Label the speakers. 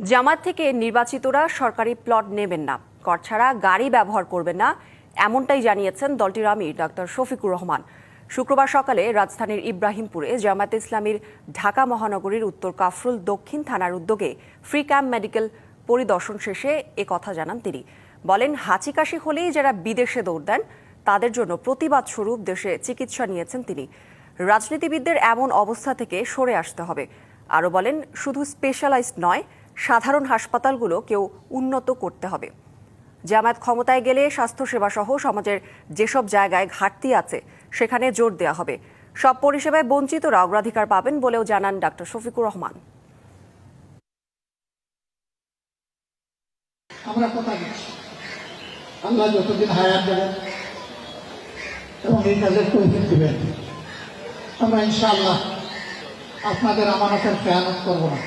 Speaker 1: জামাত থেকে নির্বাচিতরা সরকারি প্লট নেবেন না, কর ছাড়া গাড়ি ব্যবহার করবেন না, এমনটাই জানিয়েছেন দলটির আমির ডাক্তার শফিকুর রহমান। শুক্রবার সকালে রাজধানীর ইব্রাহিমপুরে জামায়াতে ইসলামীর ঢাকা মহানগরীর উত্তর কাফরুল দক্ষিণ থানার উদ্যোগে ফ্রি ক্যাম্প মেডিকেল পরিদর্শন শেষে একথা জানান তিনি। বলেন, হাঁচি কাশি হলেই যারা বিদেশে দৌড় দেন তাদের জন্য প্রতিবাদ স্বরূপ দেশে চিকিৎসা নিয়েছেন তিনি। রাজনীতিবিদদের এমন অবস্থা থেকে সরে আসতে হবে। আরও বলেন, শুধু স্পেশালাইজড নয়, সাধারণ হাসপাতালগুলো কেউ উন্নত করতে হবে। জামায়াত ক্ষমতায় গেলে স্বাস্থ্যসেবা সহ সমাজের যেসব জায়গায় ঘাটতি আছে সেখানে জোর দেওয়া হবে। সব পরিষেবায় বঞ্চিতরা অগ্রাধিকার পাবেন বলেও জানান ডাক্তার শফিকুর রহমান।
Speaker 2: আমরা কথা দিচ্ছি, আল্লাহ যতদিন হায়াত দেবেন এবং এই কাজের তৌফিক দিবেন, আমরা ইনশাআল্লাহ আপনাদের আমানতের খেয়ানত করব না।